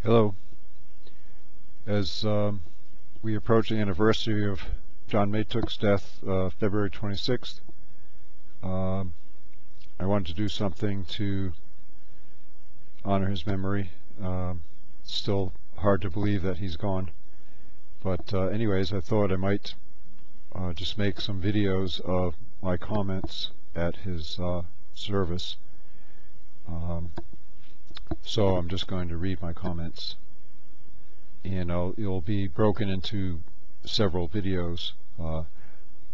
Hello. As we approach the anniversary of John Matook's death, February 26th, I wanted to do something to honor his memory. It's still hard to believe that he's gone, but anyways, I thought I might just make some videos of my comments at his service. So I'm just going to read my comments, and it'll be broken into several videos.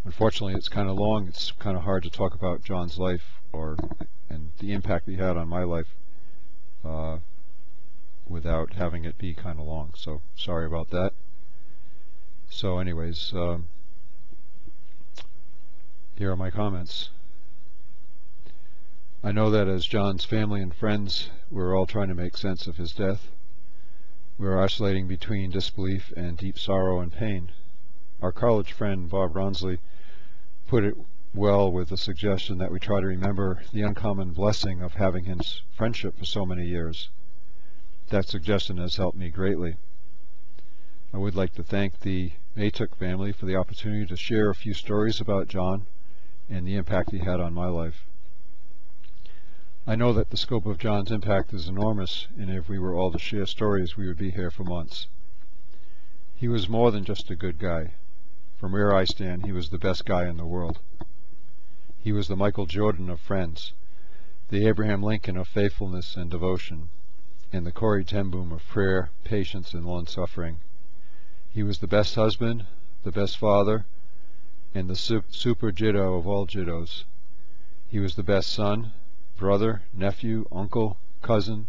Unfortunately, it's kind of long. It's kind of hard to talk about John's life and the impact he had on my life without having it be kind of long. So sorry about that. So anyways, here are my comments. I know that as John's family and friends, we're all trying to make sense of his death. We're oscillating between disbelief and deep sorrow and pain. Our college friend Bob Ronsley put it well with the suggestion that we try to remember the uncommon blessing of having his friendship for so many years. That suggestion has helped me greatly. I would like to thank the Matook family for the opportunity to share a few stories about John and the impact he had on my life. I know that the scope of John's impact is enormous, and if we were all to share stories, we would be here for months. He was more than just a good guy. From where I stand, he was the best guy in the world. He was the Michael Jordan of friends, the Abraham Lincoln of faithfulness and devotion, and the Corrie ten Boom of prayer, patience, and long-suffering. He was the best husband, the best father, and the super jiddo of all jiddos. He was the best son, brother, nephew, uncle, cousin,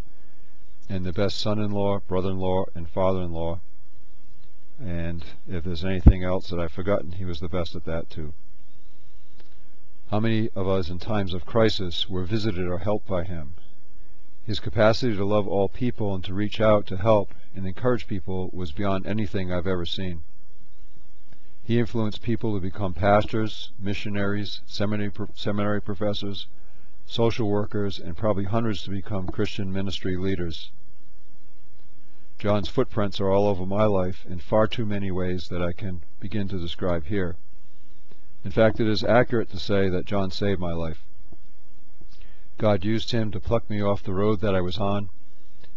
and the best son-in-law, brother-in-law, and father-in-law. And if there's anything else that I've forgotten, he was the best at that too. How many of us in times of crisis were visited or helped by him? His capacity to love all people and to reach out to help and encourage people was beyond anything I've ever seen. He influenced people to become pastors, missionaries, seminary professors, social workers, and probably hundreds to become Christian ministry leaders. John's footprints are all over my life in far too many ways that I can begin to describe here. In fact, it is accurate to say that John saved my life. God used him to pluck me off the road that I was on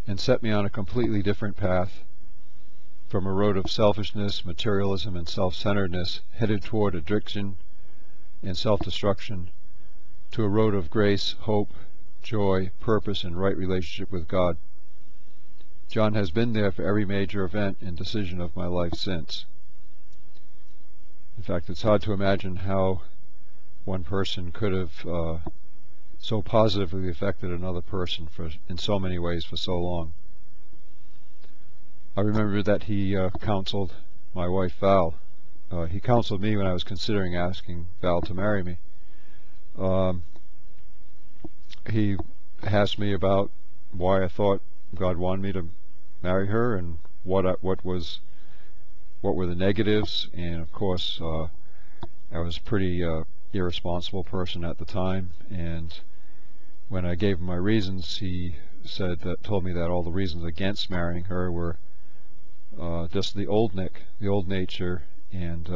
and set me on a completely different path, from a road of selfishness, materialism, and self-centeredness headed toward addiction and self-destruction, to a road of grace, hope, joy, purpose, and right relationship with God. John has been there for every major event and decision of my life since. In fact, it's hard to imagine how one person could have so positively affected another person in so many ways for so long. I remember that he counseled my wife Val. He counseled me when I was considering asking Val to marry me. He asked me about why I thought God wanted me to marry her and what were the negatives, and of course I was a pretty irresponsible person at the time, and when I gave him my reasons, he told me that all the reasons against marrying her were just the old Nick, the old nature, and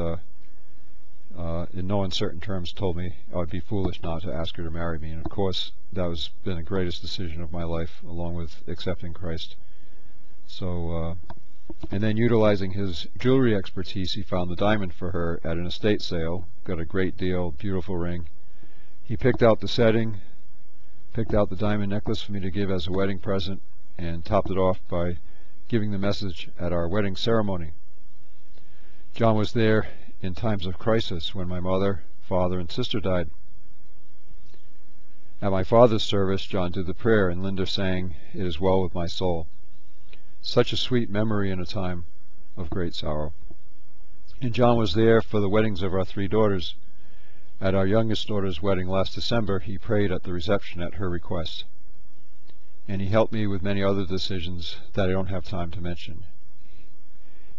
in no uncertain terms told me I would be foolish not to ask her to marry me. And of course that was been the greatest decision of my life, along with accepting Christ. So and then utilizing his jewelry expertise, he found the diamond for her at an estate sale, got a great deal, beautiful ring. He picked out the setting, picked out the diamond necklace for me to give as a wedding present, and topped it off by giving the message at our wedding ceremony. John was there in times of crisis when my mother, father, and sister died. At my father's service, John did the prayer, and Linda sang, "It is well with my soul." Such a sweet memory in a time of great sorrow. And John was there for the weddings of our three daughters. At our youngest daughter's wedding last December, he prayed at the reception at her request. And he helped me with many other decisions that I don't have time to mention.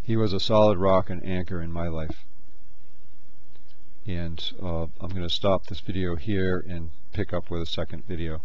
He was a solid rock and anchor in my life. And I'm going to stop this video here and pick up with a second video.